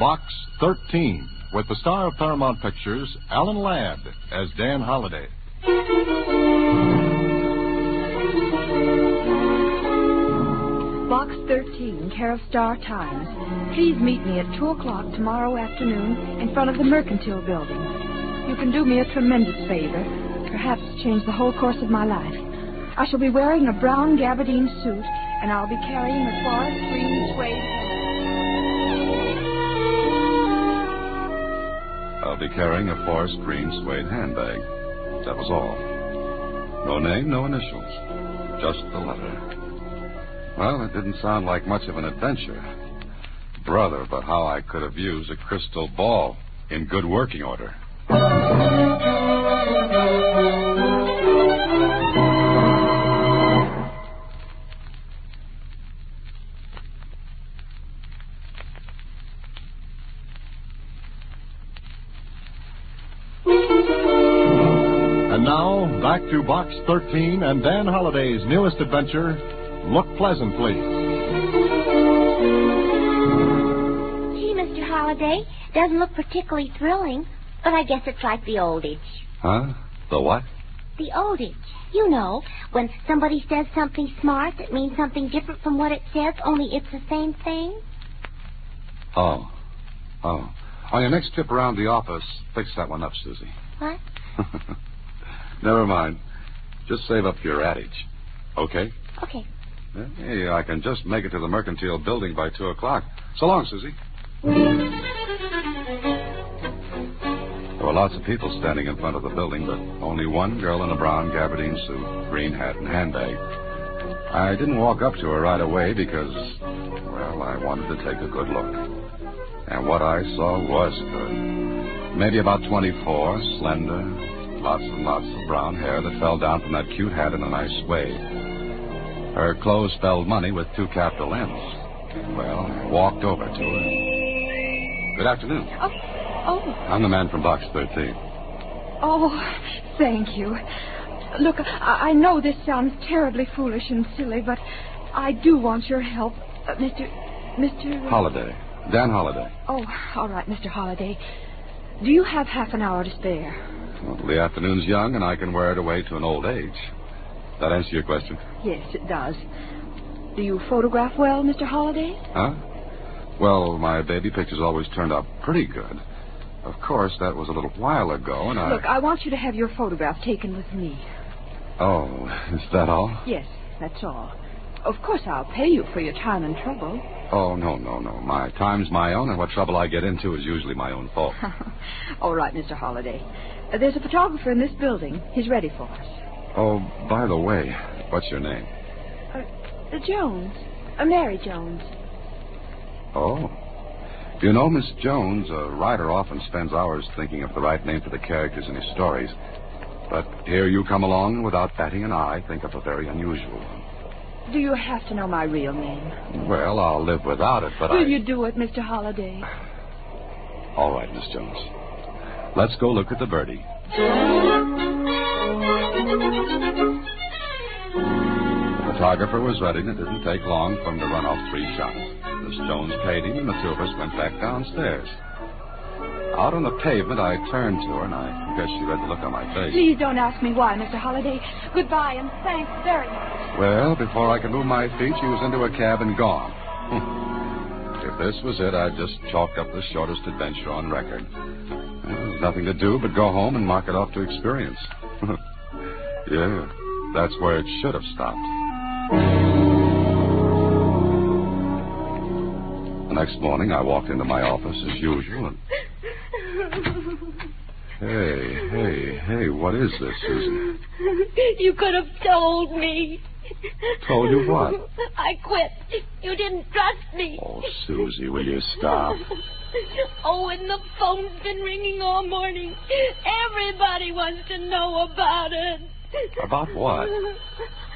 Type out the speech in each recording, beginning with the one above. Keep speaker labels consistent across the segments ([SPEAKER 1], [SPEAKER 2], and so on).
[SPEAKER 1] Box 13, with the star of Paramount Pictures, Alan Ladd, as Dan Holliday.
[SPEAKER 2] Box 13, care of Star Times. Please meet me at 2 o'clock tomorrow afternoon in front of the Mercantile Building. You can do me a tremendous favor, perhaps change the whole course of my life. I shall be wearing a brown gabardine suit, and I'll be carrying a forest green suede.
[SPEAKER 3] I'll be carrying a forest green suede handbag. That was all. No name, no initials. Just the letter. Well, it didn't sound like much of an adventure. Brother, but how I could have used a crystal ball in good working order.
[SPEAKER 1] And now, back to Box 13 and Dan Holliday's newest adventure, Look Pleasant, Please.
[SPEAKER 4] Gee, Mr. Holliday, doesn't look particularly thrilling, but I guess it's like the oldage.
[SPEAKER 3] Huh? The what?
[SPEAKER 4] The oldage. You know, when somebody says something smart that means something different from what it says, only it's the same thing.
[SPEAKER 3] Oh. On your next trip around the office, fix that one up, Susie.
[SPEAKER 4] What?
[SPEAKER 3] Never mind. Just save up your adage. Okay?
[SPEAKER 4] Okay.
[SPEAKER 3] Hey, I can just make it to the Mercantile Building by 2 o'clock. So long, Susie. There were lots of people standing in front of the building, but only one girl in a brown gabardine suit, green hat, and handbag. I didn't walk up to her right away because, well, I wanted to take a good look. And what I saw was good. Maybe about 24, slender, lots and lots of brown hair that fell down from that cute hat in a nice way. Her clothes spelled money with 2 capital M's. Well, I walked over to her. Good afternoon.
[SPEAKER 2] Oh.
[SPEAKER 3] I'm the man from Box 13.
[SPEAKER 2] Oh, thank you. Look, I know this sounds terribly foolish and silly, but I do want your help. Mr.
[SPEAKER 3] Holliday. Dan Holliday.
[SPEAKER 2] Oh, all right, Mr. Holliday. Do you have half an hour to spare?
[SPEAKER 3] Well, the afternoon's young, and I can wear it away to an old age. That answer your question?
[SPEAKER 2] Yes, it does. Do you photograph well, Mr. Holliday?
[SPEAKER 3] Huh? Well, my baby pictures always turned out pretty good. Of course, that was a little while ago, and
[SPEAKER 2] Look, I want you to have your photograph taken with me.
[SPEAKER 3] Oh, is that all?
[SPEAKER 2] Yes, that's all. Of course, I'll pay you for your time and trouble.
[SPEAKER 3] Oh, no. My time's my own, and what trouble I get into is usually my own fault.
[SPEAKER 2] All right, Mr. Holliday. There's a photographer in this building. He's ready for us.
[SPEAKER 3] Oh, by the way, what's your name?
[SPEAKER 2] Jones. Mary Jones.
[SPEAKER 3] Oh. Do you know, Miss Jones, a writer often spends hours thinking of the right name for the characters in his stories. But here you come along and without batting an eye, think of a very unusual one.
[SPEAKER 2] Do you have to know my real name?
[SPEAKER 3] Well, I'll live without it, but
[SPEAKER 2] Will you do it, Mr. Holliday?
[SPEAKER 3] All right, Miss Jones. Let's go look at the birdie. The photographer was ready, and it didn't take long for him to run off 3 shots. Miss Jones paid him, and the 2 of us went back downstairs. Out on the pavement, I turned to her, and I guess she read the look on my face.
[SPEAKER 2] Please don't ask me why, Mr. Holliday. Goodbye, and thanks very much.
[SPEAKER 3] Well, before I could move my feet, she was into a cab and gone. If this was it, I'd just chalk up the shortest adventure on record. Well, there's nothing to do but go home and mark it off to experience. Yeah, that's where it should have stopped. The next morning, I walked into my office as usual and... Hey, what is this, Susan?
[SPEAKER 4] You could have told me.
[SPEAKER 3] Told you what?
[SPEAKER 4] I quit. You didn't trust me.
[SPEAKER 3] Oh, Susie, will you stop?
[SPEAKER 4] Oh, and the phone's been ringing all morning. Everybody wants to know about it.
[SPEAKER 3] About what?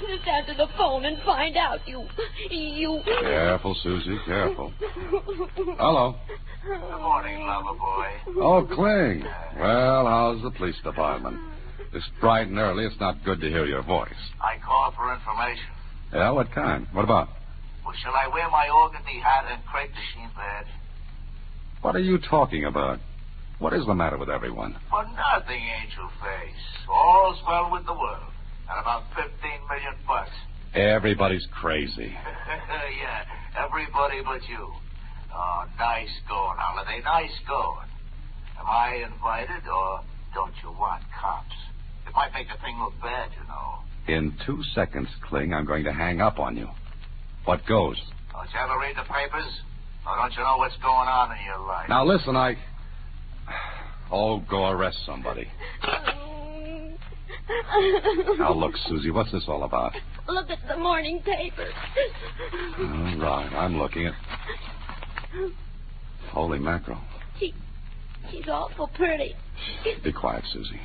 [SPEAKER 4] Just answer the phone and find out. You...
[SPEAKER 3] Careful, Susie, careful. Hello.
[SPEAKER 5] Good morning, lover boy.
[SPEAKER 3] Oh, Kling. Well, how's the police department? This bright and early, it's not good to hear your voice.
[SPEAKER 5] I called for information.
[SPEAKER 3] Yeah, what kind? What about?
[SPEAKER 5] Well, shall I wear my organdy hat and crepe de chine badge?
[SPEAKER 3] What are you talking about? What is the matter with everyone?
[SPEAKER 5] For nothing, Angel Face. All's well with the world. And about $15 million.
[SPEAKER 3] Everybody's crazy.
[SPEAKER 5] Yeah, everybody but you. Oh, nice going, Holiday. Nice going. Am I invited, or don't you want cops? It might make the thing look bad, you know.
[SPEAKER 3] In 2 seconds, Kling, I'm going to hang up on you. What goes?
[SPEAKER 5] Don't you ever read the papers? Or don't you know what's going on in your life?
[SPEAKER 3] Now, listen, Oh, go arrest somebody. Now, look, Susie, what's this all about?
[SPEAKER 4] Look at the morning paper.
[SPEAKER 3] All right, I'm looking at... Holy mackerel.
[SPEAKER 4] She's awful pretty.
[SPEAKER 3] Be quiet, Susie.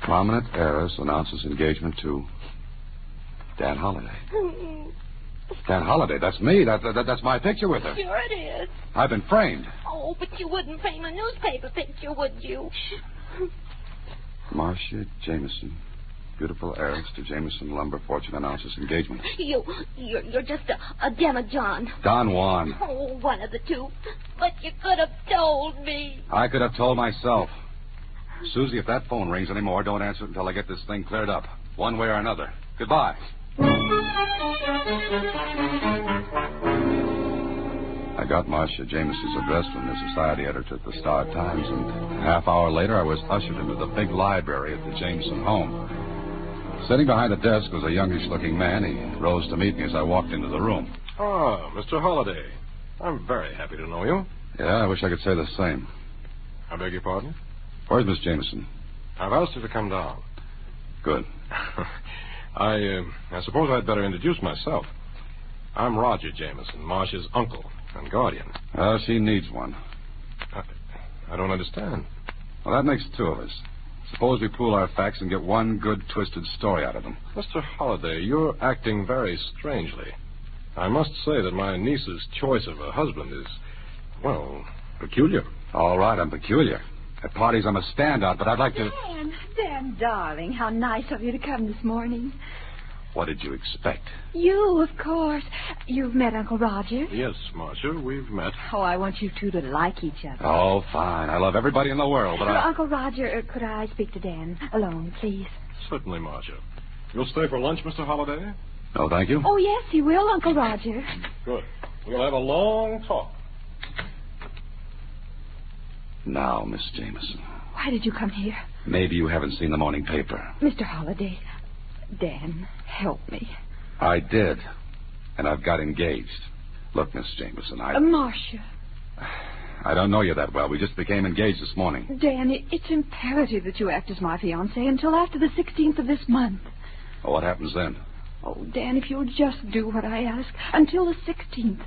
[SPEAKER 3] Prominent heiress announces engagement to Dan Holliday. Dan Holliday, that's me. That's my picture with her.
[SPEAKER 4] Sure it is.
[SPEAKER 3] I've been framed.
[SPEAKER 4] Oh, but you wouldn't frame a newspaper picture, would you?
[SPEAKER 3] Marcia Jameson, beautiful heiress to Jameson Lumber Fortune, announces engagement.
[SPEAKER 4] You're just a demijohn.
[SPEAKER 3] Don Juan.
[SPEAKER 4] Oh, one of the two. But you could have told me.
[SPEAKER 3] I could have told myself. Susie, if that phone rings anymore, don't answer it until I get this thing cleared up. One way or another. Goodbye. I got Marcia Jameson's address from the society editor at the Star Times, and a half hour later I was ushered into the big library at the Jameson home. Sitting behind the desk was a youngish-looking man. He rose to meet me as I walked into the room.
[SPEAKER 6] Ah, Mr. Holliday. I'm very happy to know you.
[SPEAKER 3] Yeah, I wish I could say the same.
[SPEAKER 6] I beg your pardon?
[SPEAKER 3] Where's Miss Jameson?
[SPEAKER 6] I've asked her to come down.
[SPEAKER 3] Good.
[SPEAKER 6] I suppose I'd better introduce myself. I'm Roger Jameson, Marcia's uncle and guardian.
[SPEAKER 3] Well, she needs one.
[SPEAKER 6] I don't understand.
[SPEAKER 3] Well, that makes two of us. Suppose we pool our facts and get one good, twisted story out of them.
[SPEAKER 6] Mr. Holliday, you're acting very strangely. I must say that my niece's choice of a husband is, well, peculiar.
[SPEAKER 3] All right, I'm peculiar. At parties, I'm a standout, but I'd like to...
[SPEAKER 2] Dan, darling, how nice of you to come this morning.
[SPEAKER 3] What did you expect?
[SPEAKER 2] You, of course. You've met Uncle Roger?
[SPEAKER 6] Yes, Marcia, we've met.
[SPEAKER 2] Oh, I want you two to like each other.
[SPEAKER 3] Oh, fine. I love everybody in the world, but
[SPEAKER 2] Uncle Roger, could I speak to Dan alone, please?
[SPEAKER 6] Certainly, Marcia. You'll stay for lunch, Mr. Holliday?
[SPEAKER 3] No, thank you.
[SPEAKER 2] Oh, yes, he will, Uncle Roger.
[SPEAKER 6] Good. We'll have a long talk.
[SPEAKER 3] Now, Miss Jameson.
[SPEAKER 2] Why did you come here?
[SPEAKER 3] Maybe you haven't seen the morning paper.
[SPEAKER 2] Mr. Holliday, Dan, help me.
[SPEAKER 3] I did. And I've got engaged. Look, Miss Jameson,
[SPEAKER 2] Marcia.
[SPEAKER 3] I don't know you that well. We just became engaged this morning.
[SPEAKER 2] Dan, it's imperative that you act as my fiancé until after the 16th of this month.
[SPEAKER 3] Well, what happens then?
[SPEAKER 2] Oh, Dan, if you'll just do what I ask until the 16th.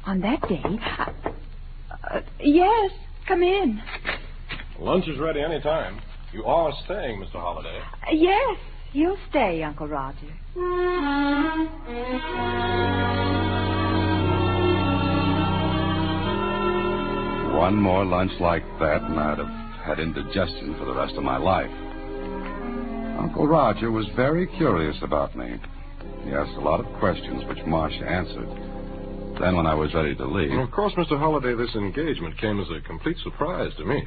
[SPEAKER 2] On that day, yes, come in.
[SPEAKER 6] Lunch is ready any time. You are staying, Mr. Holliday.
[SPEAKER 2] Yes, you'll stay, Uncle Roger.
[SPEAKER 3] One more lunch like that, and I'd have had indigestion for the rest of my life. Uncle Roger was very curious about me. He asked a lot of questions, which Marcia answered. Then, when I was ready to leave...
[SPEAKER 6] Of course, Mr. Holliday, this engagement came as a complete surprise to me.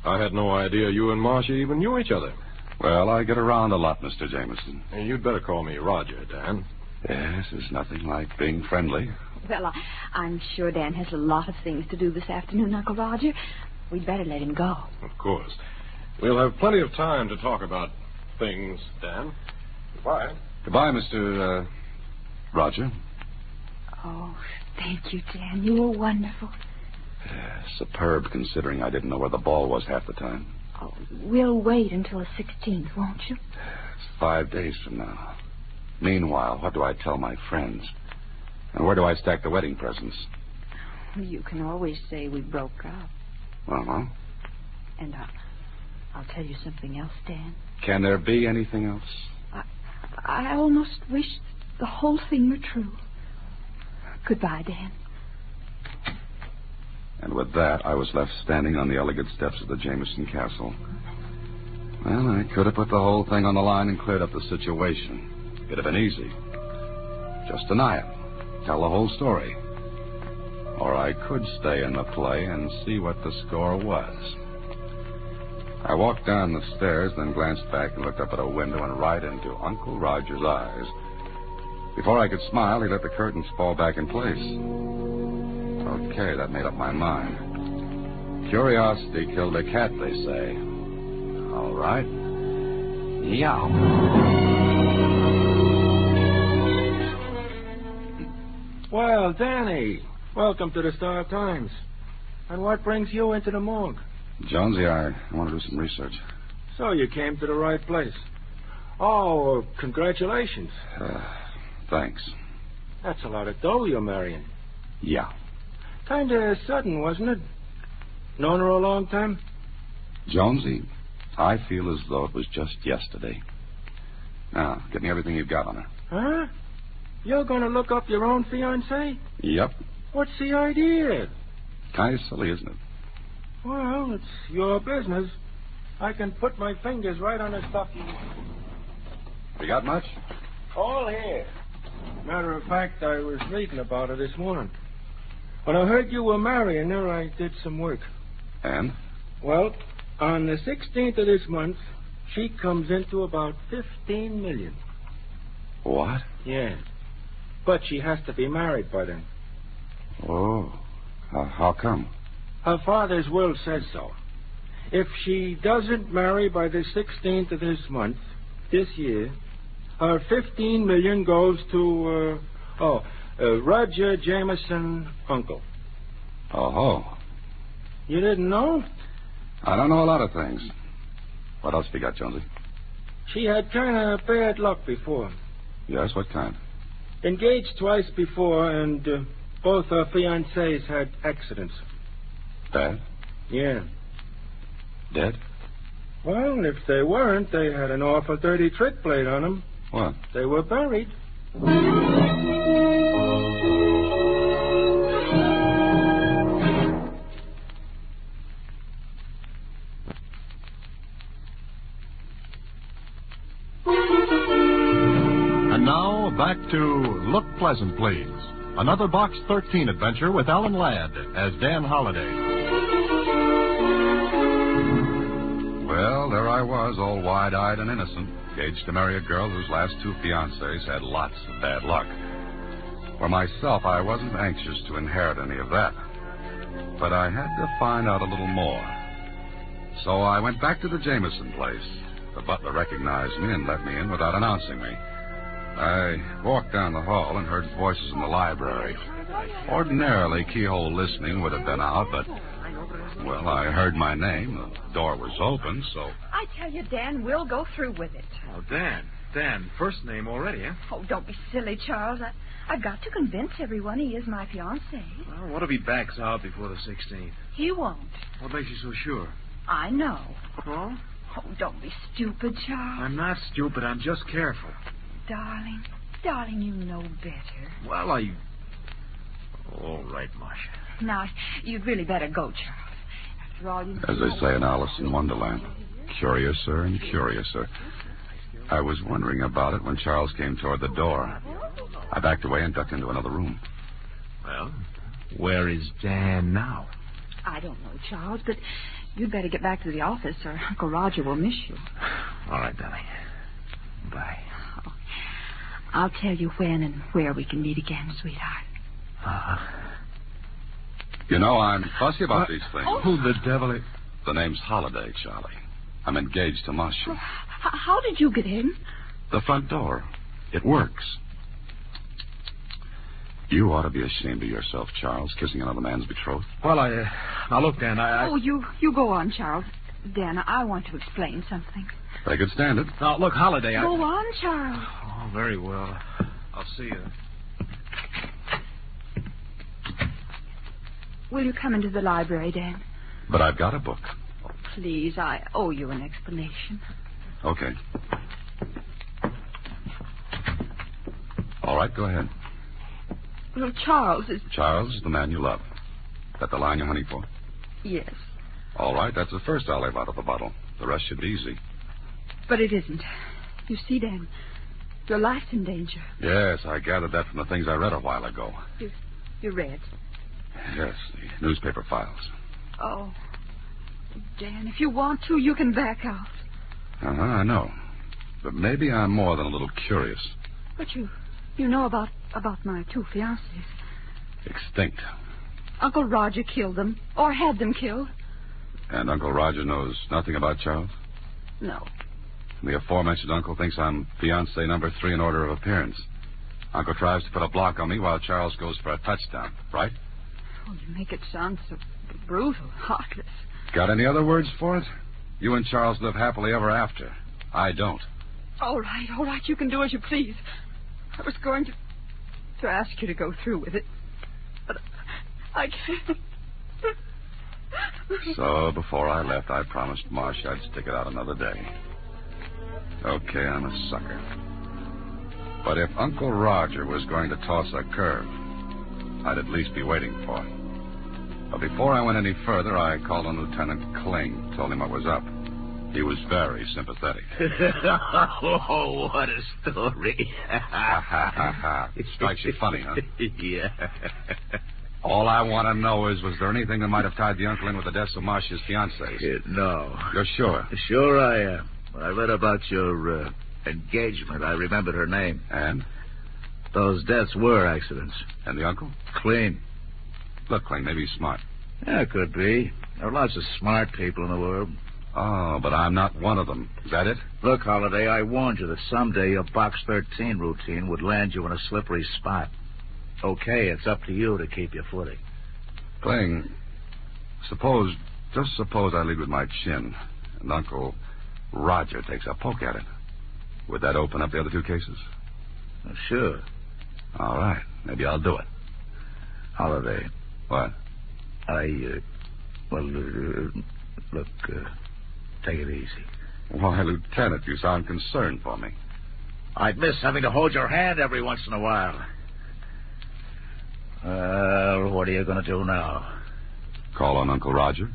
[SPEAKER 6] I had no idea you and Marcia even knew each other.
[SPEAKER 3] Well, I get around a lot, Mr. Jameson.
[SPEAKER 6] You'd better call me Roger, Dan.
[SPEAKER 3] Yes, there's nothing like being friendly.
[SPEAKER 2] Well, I'm sure Dan has a lot of things to do this afternoon, Uncle Roger. We'd better let him go.
[SPEAKER 6] Of course. We'll have plenty of time to talk about things, Dan. Goodbye.
[SPEAKER 3] Goodbye, Mr. Roger.
[SPEAKER 2] Oh, thank you, Dan. You were wonderful.
[SPEAKER 3] Superb, considering I didn't know where the ball was half the time.
[SPEAKER 2] Oh, we'll wait until the 16th, won't you?
[SPEAKER 3] It's 5 days from now. Meanwhile, what do I tell my friends? And where do I stack the wedding presents?
[SPEAKER 2] You can always say we broke up.
[SPEAKER 3] Uh-huh.
[SPEAKER 2] And I'll tell you something else, Dan.
[SPEAKER 3] Can there be anything else?
[SPEAKER 2] I almost wish the whole thing were true. Goodbye, Dan.
[SPEAKER 3] And with that, I was left standing on the elegant steps of the Jameson Castle. Well, I could have put the whole thing on the line and cleared up the situation. It'd have been easy. Just deny it. Tell the whole story. or I could stay in the play and see what the score was. I walked down the stairs, then glanced back and looked up at a window and right into Uncle Roger's eyes. Before I could smile, he let the curtains fall back in place. Okay, that made up my mind. Curiosity killed a cat, they say. All right. Yeah.
[SPEAKER 7] Well, Danny, welcome to the Star Times. And what brings you into the morgue?
[SPEAKER 3] Jonesy, I want to do some research.
[SPEAKER 7] So you came to the right place. Oh, congratulations.
[SPEAKER 3] Thanks.
[SPEAKER 7] That's a lot of dough you're marrying.
[SPEAKER 3] Yeah.
[SPEAKER 7] Kind of sudden, wasn't it? Known her a long time?
[SPEAKER 3] Jonesy, I feel as though it was just yesterday. Now, get me everything you've got on her.
[SPEAKER 7] Huh? You're going to look up your own fiancée?
[SPEAKER 3] Yep.
[SPEAKER 7] What's the idea?
[SPEAKER 3] Kind of silly, isn't it?
[SPEAKER 7] Well, it's your business. I can put my fingers right on the stuff you want.
[SPEAKER 3] You got much?
[SPEAKER 7] All here. Matter of fact, I was reading about her this morning. When I heard you were marrying her, I did some work.
[SPEAKER 3] And?
[SPEAKER 7] Well, on the 16th of this month, she comes into about $15 million.
[SPEAKER 3] What?
[SPEAKER 7] Yeah. But she has to be married by then.
[SPEAKER 3] Oh. How come?
[SPEAKER 7] Her father's will says so. If she doesn't marry by the 16th of this month, this year, her $15 million goes to, Roger Jameson, uncle.
[SPEAKER 3] Oh.
[SPEAKER 7] You didn't know?
[SPEAKER 3] I don't know a lot of things. What else have you got, Jonesy?
[SPEAKER 7] She had kind of bad luck before.
[SPEAKER 3] Yes, what kind?
[SPEAKER 7] Engaged twice before, and both her fiancés had accidents.
[SPEAKER 3] Bad?
[SPEAKER 7] Yeah.
[SPEAKER 3] Dead?
[SPEAKER 7] Well, if they weren't, they had an awful dirty trick played on them.
[SPEAKER 3] What?
[SPEAKER 7] They were buried.
[SPEAKER 1] And now, back to Look Pleasant, Please. Another Box 13 adventure with Ellen Ladd as Dan Holliday.
[SPEAKER 3] Well, there I was, all wide-eyed and innocent, engaged to marry a girl whose last two fiancés had lots of bad luck. For myself, I wasn't anxious to inherit any of that. But I had to find out a little more. So I went back to the Jameson place. The butler recognized me and let me in without announcing me. I walked down the hall and heard voices in the library. Ordinarily, keyhole listening would have been out, but, well, I heard my name. The door was open, so...
[SPEAKER 2] I tell you, Dan, we'll go through with it.
[SPEAKER 8] Oh, Dan. Dan, first name already, eh?
[SPEAKER 2] Oh, don't be silly, Charles. I've got to convince everyone he is my fiancé.
[SPEAKER 8] Well, what if he backs out before the 16th?
[SPEAKER 2] He won't.
[SPEAKER 8] What makes you so sure?
[SPEAKER 2] I know.
[SPEAKER 8] Oh?
[SPEAKER 2] Oh, don't be stupid, Charles.
[SPEAKER 8] I'm not stupid. I'm just careful.
[SPEAKER 2] Darling, you know better.
[SPEAKER 8] Well, all right, Marcia.
[SPEAKER 2] Now, you'd really better go, Charles. After all, you...
[SPEAKER 3] As they say in Alice in Wonderland, curiouser and curiouser. I was wondering about it when Charles came toward the door. I backed away and ducked into another room.
[SPEAKER 8] Well, where is Dan now?
[SPEAKER 2] I don't know, Charles, but you'd better get back to the office or Uncle Roger will miss you.
[SPEAKER 8] All right, darling. Bye.
[SPEAKER 2] Oh, I'll tell you when and where we can meet again, sweetheart.
[SPEAKER 3] You know, I'm fussy about these things.
[SPEAKER 2] Oh.
[SPEAKER 8] Who the devil is...
[SPEAKER 3] The name's Holliday, Charlie. I'm engaged to Marcia.
[SPEAKER 2] Oh, how did you get in?
[SPEAKER 3] The front door. It works. You ought to be ashamed of yourself, Charles, kissing another man's betrothed.
[SPEAKER 8] Well, now, look, Dan,
[SPEAKER 2] Oh, you go on, Charles. Dan, I want to explain something.
[SPEAKER 3] They could stand it.
[SPEAKER 8] Now, look, Holliday,
[SPEAKER 2] Go on, Charles.
[SPEAKER 8] Oh, very well. I'll see you.
[SPEAKER 2] Will you come into the library, Dan?
[SPEAKER 3] But I've got a book.
[SPEAKER 2] Oh, please, I owe you an explanation.
[SPEAKER 3] Okay. All right, go ahead.
[SPEAKER 2] Well, Charles is...
[SPEAKER 3] Charles is the man you love. That the line you're hunting for?
[SPEAKER 2] Yes.
[SPEAKER 3] All right, that's the first I'll leave out of the bottle. The rest should be easy.
[SPEAKER 2] But it isn't. You see, Dan, your life's in danger.
[SPEAKER 3] Yes, I gathered that from the things I read a while ago.
[SPEAKER 2] You read?
[SPEAKER 3] Yes, the newspaper files.
[SPEAKER 2] Oh, Dan, if you want to, you can back out.
[SPEAKER 3] I know. But maybe I'm more than a little curious.
[SPEAKER 2] But you know about my two fiancés.
[SPEAKER 3] Extinct.
[SPEAKER 2] Uncle Roger killed them, or had them killed.
[SPEAKER 3] And Uncle Roger knows nothing about Charles?
[SPEAKER 2] No.
[SPEAKER 3] The aforementioned uncle thinks I'm fiancé number 3 in order of appearance. Uncle tries to put a block on me while Charles goes for a touchdown, right?
[SPEAKER 2] Oh, you make it sound so brutal, heartless.
[SPEAKER 3] Got any other words for it? You and Charles live happily ever after. I don't.
[SPEAKER 2] All right. You can do as you please. I was going to ask you to go through with it, but I can't.
[SPEAKER 3] So before I left, I promised Marcia I'd stick it out another day. Okay, I'm a sucker. But if Uncle Roger was going to toss a curve, I'd at least be waiting for it. But before I went any further, I called on Lieutenant Kling, told him what was up. He was very sympathetic.
[SPEAKER 5] Oh, what a story.
[SPEAKER 3] It strikes you funny, huh?
[SPEAKER 5] Yeah.
[SPEAKER 3] All I want to know is, was there anything that might have tied the uncle in with the deaths of Marcia's fiancés?
[SPEAKER 5] No.
[SPEAKER 3] You're sure?
[SPEAKER 5] Sure I am. When I read about your engagement, I remembered her name.
[SPEAKER 3] And?
[SPEAKER 5] Those deaths were accidents.
[SPEAKER 3] And the uncle?
[SPEAKER 5] Clean.
[SPEAKER 3] Look, Kling, maybe he's smart.
[SPEAKER 5] Yeah, could be. There are lots of smart people in the world.
[SPEAKER 3] Oh, but I'm not one of them. Is that it?
[SPEAKER 5] Look, Holliday, I warned you that someday your Box 13 routine would land you in a slippery spot. Okay, it's up to you to keep your footing.
[SPEAKER 3] Kling, just suppose I lead with my chin, and Uncle Roger takes a poke at it. Would that open up the other 2 cases?
[SPEAKER 5] Sure.
[SPEAKER 3] All right. Maybe I'll do it.
[SPEAKER 5] Holliday.
[SPEAKER 3] What?
[SPEAKER 5] Look, take it easy.
[SPEAKER 3] Why, Lieutenant, you sound concerned for me.
[SPEAKER 5] I'd miss having to hold your hand every once in a while. Well, what are you going to do now?
[SPEAKER 3] Call on Uncle Roger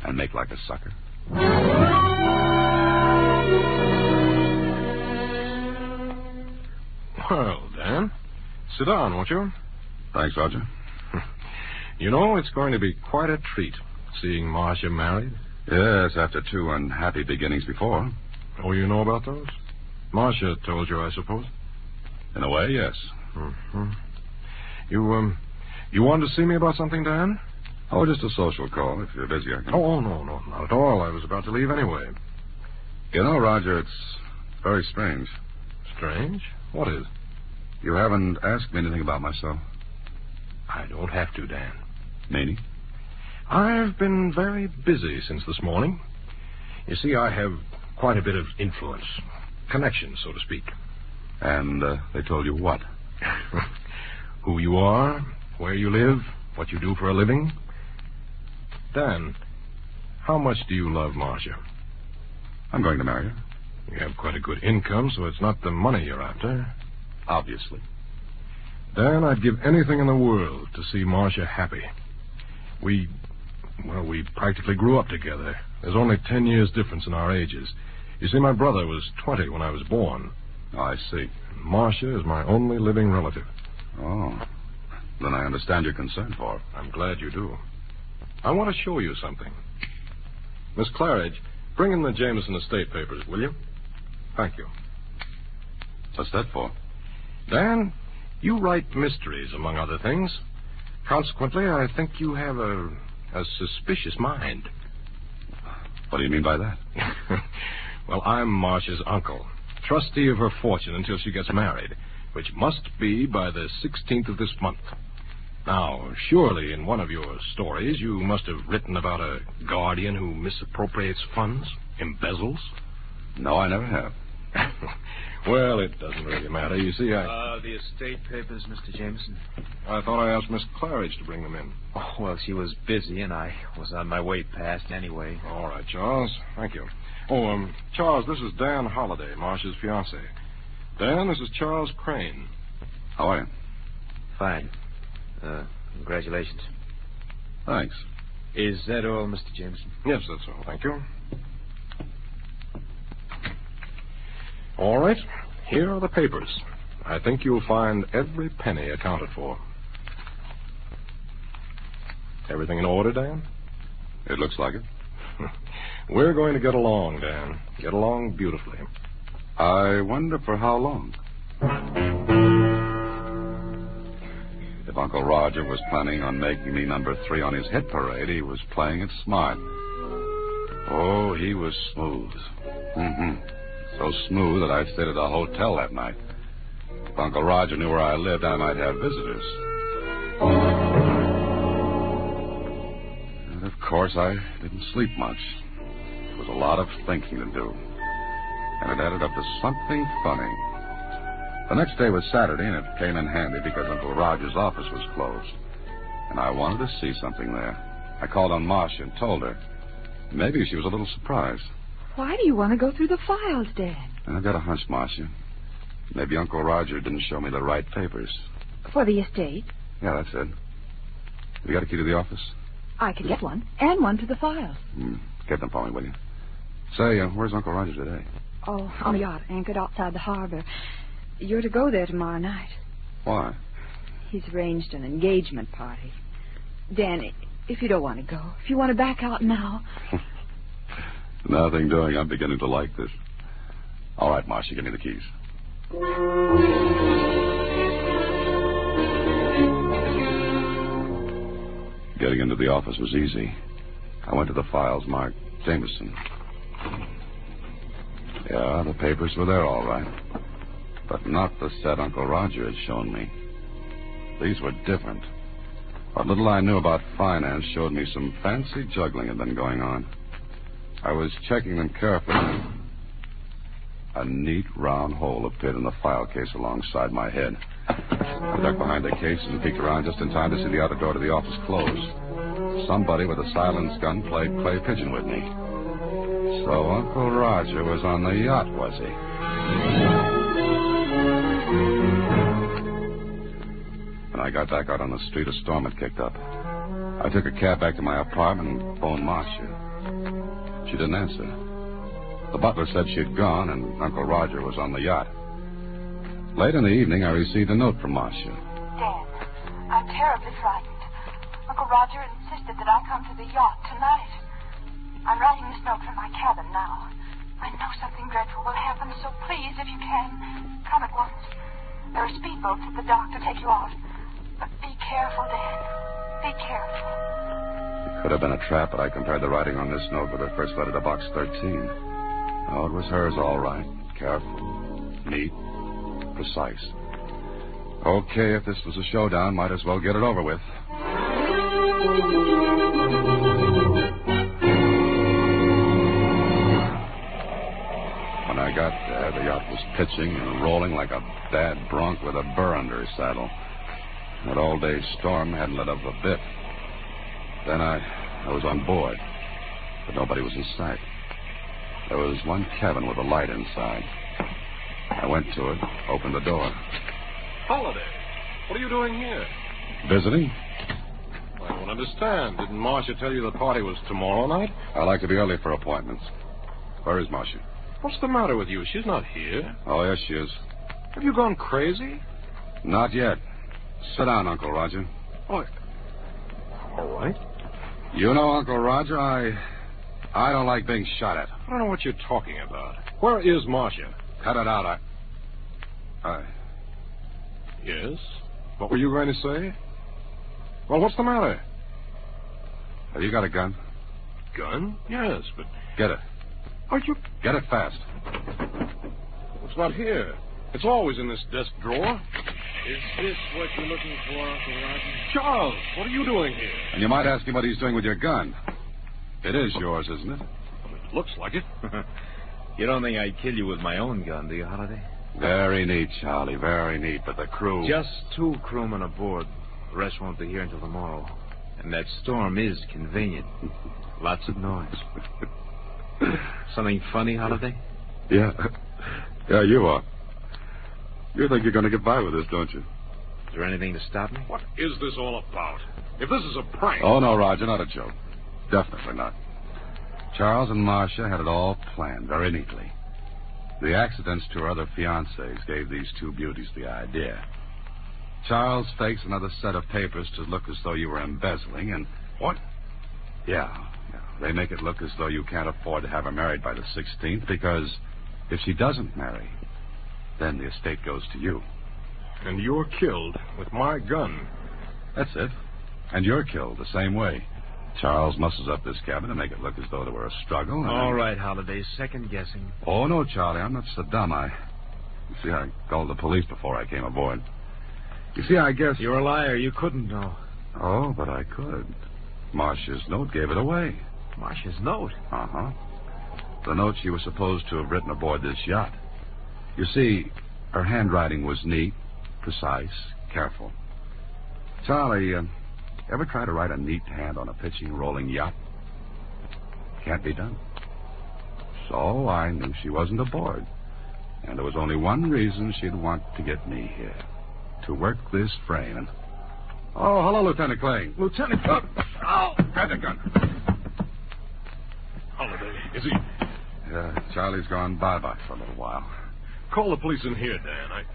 [SPEAKER 3] and make like a sucker.
[SPEAKER 6] Well, Dan, sit down, won't you?
[SPEAKER 3] Thanks, Roger.
[SPEAKER 6] You know, it's going to be quite a treat seeing Marcia married.
[SPEAKER 3] Yes, after 2 unhappy beginnings before.
[SPEAKER 6] Oh, you know about those? Marcia told you, I suppose?
[SPEAKER 3] In a way, yes.
[SPEAKER 6] Mm-hmm. You wanted to see me about something, Dan?
[SPEAKER 3] Oh, just a social call. If you're busy, I can...
[SPEAKER 6] Oh, no, not at all. I was about to leave anyway.
[SPEAKER 3] You know, Roger, it's very strange.
[SPEAKER 6] Strange? What is?
[SPEAKER 3] You haven't asked me anything about myself.
[SPEAKER 6] I don't have to, Dan.
[SPEAKER 3] Meaning?
[SPEAKER 6] I've been very busy since this morning. You see, I have quite a bit of influence. Connection, so to speak.
[SPEAKER 3] And they told you what?
[SPEAKER 6] Who you are, where you live, what you do for a living. Dan, how much do you love Marcia?
[SPEAKER 3] I'm going to marry her.
[SPEAKER 6] You have quite a good income, so it's not the money you're after.
[SPEAKER 3] Obviously.
[SPEAKER 6] Dan, I'd give anything in the world to see Marcia happy. We practically grew up together. There's only 10 years difference in our ages. You see, my brother was 20 when I was born.
[SPEAKER 3] Oh, I see.
[SPEAKER 6] Marcia is my only living relative.
[SPEAKER 3] Oh. Then I understand your concern for her.
[SPEAKER 6] I'm glad you do. I want to show you something. Miss Claridge, bring in the Jameson estate papers, will you? Thank you.
[SPEAKER 3] What's that for?
[SPEAKER 6] Dan, you write mysteries, among other things. Consequently, I think you have a suspicious mind.
[SPEAKER 3] What do you mean by that?
[SPEAKER 6] Well, I'm Marcia's uncle, trustee of her fortune until she gets married, which must be by the 16th of this month. Now, surely in one of your stories you must have written about a guardian who misappropriates funds, embezzles.
[SPEAKER 3] No, I never have.
[SPEAKER 6] Well, it doesn't really matter. You see,
[SPEAKER 9] The estate papers, Mr. Jameson.
[SPEAKER 6] I thought I asked Miss Claridge to bring them in.
[SPEAKER 9] Oh, well, she was busy, and I was on my way past anyway.
[SPEAKER 6] All right, Charles. Thank you. Oh, Charles, this is Dan Holliday, Marcia's fiancé. Dan, this is Charles Crane.
[SPEAKER 3] How are you?
[SPEAKER 9] Fine. Congratulations.
[SPEAKER 3] Thanks.
[SPEAKER 9] Is that all, Mr. Jameson?
[SPEAKER 6] Yes, that's all. Thank you. All right. Here are the papers. I think you'll find every penny accounted for. Everything in order, Dan?
[SPEAKER 3] It looks like it.
[SPEAKER 6] We're going to get along, Dan. Get along beautifully.
[SPEAKER 3] I wonder for how long. If Uncle Roger was planning on making me number 3 on his hit parade, he was playing it smart. Oh, he was smooth. So smooth that I stayed at a hotel that night. If Uncle Roger knew where I lived, I might have visitors. And of course, I didn't sleep much. It was a lot of thinking to do. And it added up to something funny. The next day was Saturday, and it came in handy because Uncle Roger's office was closed. And I wanted to see something there. I called on Marcia and told her. Maybe she was a little surprised.
[SPEAKER 2] Why do you want to go through the files, Dad?
[SPEAKER 3] I've got a hunch, Marcia. Maybe Uncle Roger didn't show me the right papers.
[SPEAKER 2] For the estate?
[SPEAKER 3] Yeah, that's it. You got a key to the office?
[SPEAKER 2] I could get one, and one to the files.
[SPEAKER 3] Get them for me, will you? Say, where's Uncle Roger today?
[SPEAKER 2] Oh, on a yacht anchored outside the harbor. You're to go there tomorrow night.
[SPEAKER 3] Why?
[SPEAKER 2] He's arranged an engagement party. Dan, if you don't want to go, if you want to back out now...
[SPEAKER 3] Nothing doing. I'm beginning to like this. All right, Marcia, give me the keys. Getting into the office was easy. I went to the files marked Jameson. Yeah, the papers were there all right. But not the set Uncle Roger had shown me. These were different. What little I knew about finance showed me some fancy juggling had been going on. I was checking them carefully. A neat round hole appeared in the file case alongside my head. I ducked behind the case and peeked around just in time to see the outer door to the office close. Somebody with a silenced gun played clay pigeon with me. So Uncle Roger was on the yacht, was he? When I got back out on the street, a storm had kicked up. I took a cab back to my apartment and phoned Marcia. She didn't answer. The butler said she had gone, and Uncle Roger was on the yacht. Late in the evening, I received a note from Marcia.
[SPEAKER 10] Dan, I'm terribly frightened. Uncle Roger insisted that I come to the yacht tonight. I'm writing this note from my cabin now. I know something dreadful will happen, so please, if you can, come at once. There are speedboats at the dock to take you out. But be careful, Dan. Be careful.
[SPEAKER 3] It could have been a trap, but I compared the writing on this note with the first letter to Box 13. Oh, it was hers all right. Careful, neat, precise. Okay, if this was a showdown, might as well get it over with. When I got there, the yacht was pitching and rolling like a bad bronc with a burr under his saddle. That all-day storm hadn't let up a bit. Then I was on board, but nobody was in sight. There was one cabin with a light inside. I went to it, opened the door.
[SPEAKER 6] Holiday, what are you doing here?
[SPEAKER 3] Visiting?
[SPEAKER 6] I don't understand. Didn't Marcia tell you the party was tomorrow night?
[SPEAKER 3] I like to be early for appointments. Where is Marcia?
[SPEAKER 6] What's the matter with you? She's not here.
[SPEAKER 3] Oh, yes, she is.
[SPEAKER 6] Have you gone crazy?
[SPEAKER 3] Not yet. Sit down, Uncle Roger.
[SPEAKER 6] Oh, all right.
[SPEAKER 3] You know, Uncle Roger, I don't like being shot at.
[SPEAKER 6] I don't know what you're talking about. Where is Marcia?
[SPEAKER 3] Cut it out.
[SPEAKER 6] Yes? What were you going to say? Well, what's the matter?
[SPEAKER 3] Have you got a gun?
[SPEAKER 6] Gun? Yes, but...
[SPEAKER 3] Get it.
[SPEAKER 6] Are you...
[SPEAKER 3] Get it fast.
[SPEAKER 6] It's not here. It's always in this desk drawer.
[SPEAKER 7] Is this what you're looking for, Uncle Roger?
[SPEAKER 6] Charles, what are you doing here?
[SPEAKER 3] And you might ask him what he's doing with your gun. It is yours, isn't it?
[SPEAKER 6] It looks like it.
[SPEAKER 9] You don't think I'd kill you with my own gun, do you, Holiday?
[SPEAKER 3] Very neat, Charlie. Very neat. But the crew...
[SPEAKER 9] Just 2 crewmen aboard. The rest won't be here until tomorrow. And that storm is convenient. Lots of noise. Something funny, Holiday?
[SPEAKER 3] Yeah. Yeah, you are. You think you're going to get by with this, don't you?
[SPEAKER 9] Is there anything to stop me?
[SPEAKER 6] What is this all about? If this is a prank...
[SPEAKER 3] Oh, no, Roger, not a joke. Definitely not. Charles and Marcia had it all planned very neatly. The accidents to her other fiancés gave these 2 beauties the idea. Charles fakes another set of papers to look as though you were embezzling, and
[SPEAKER 6] What?
[SPEAKER 3] Yeah. They make it look as though you can't afford to have her married by the 16th because if she doesn't marry, then the estate goes to you.
[SPEAKER 6] And you're killed with my gun.
[SPEAKER 3] That's it. And you're killed the same way. Charles muscles up this cabin to make it look as though there were a struggle.
[SPEAKER 9] All right, Holiday, second guessing.
[SPEAKER 3] Oh, no, Charlie, I'm not so dumb. You see, I called the police before I came aboard. You see, I guess...
[SPEAKER 9] You're a liar. You couldn't know.
[SPEAKER 3] Oh, but I could. Marcia's note gave it away.
[SPEAKER 9] Marcia's note?
[SPEAKER 3] Uh-huh. The note she was supposed to have written aboard this yacht. You see, her handwriting was neat, precise, careful. Charlie, ever try to write a neat hand on a pitching, rolling yacht? Can't be done. So I knew she wasn't aboard. And there was only one reason she'd want to get me here. To work this frame. And... Oh, hello, Lieutenant Kling.
[SPEAKER 6] Lieutenant...
[SPEAKER 3] Oh! Grab the gun.
[SPEAKER 6] Holiday, is he...
[SPEAKER 3] Charlie's gone bye-bye for a little while.
[SPEAKER 6] Call the police in here, Dan.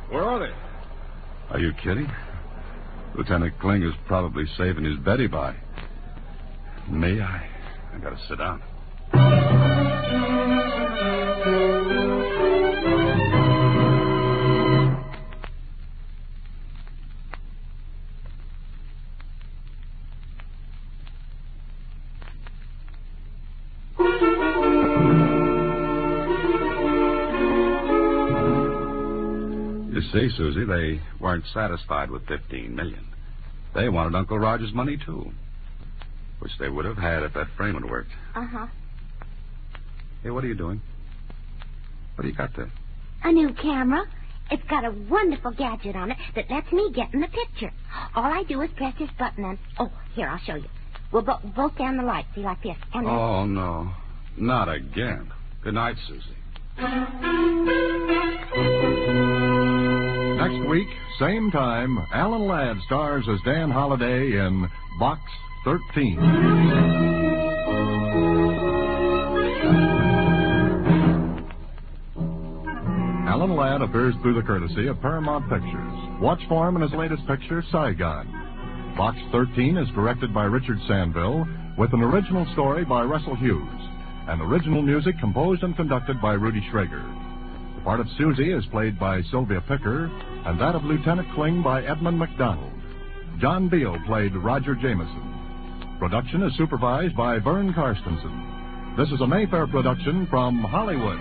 [SPEAKER 6] Where are they?
[SPEAKER 3] Are you kidding? Lieutenant Kling is probably saving his Betty by. Me, I gotta sit down. You see, Susie, they weren't satisfied with $15 million. They wanted Uncle Roger's money, too. Which they would have had if that frame had worked.
[SPEAKER 4] Uh-huh.
[SPEAKER 3] Hey, what are you doing? What do you got there?
[SPEAKER 4] A new camera. It's got a wonderful gadget on it that lets me get in the picture. All I do is press this button and... Oh, here, I'll show you. We'll both down the light, see, like this. And then...
[SPEAKER 3] Oh, no. Not again. Good night, Susie.
[SPEAKER 1] Next week, same time, Alan Ladd stars as Dan Holiday in Box 13. Alan Ladd appears through the courtesy of Paramount Pictures. Watch for him in his latest picture, Saigon. Box 13 is directed by Richard Sandville, with an original story by Russell Hughes, and original music composed and conducted by Rudy Schrager. The part of Susie is played by Sylvia Picker, and that of Lieutenant Kling by Edmund McDonald. John Beale played Roger Jameson. Production is supervised by Vern Karstensen. This is a Mayfair production from Hollywood.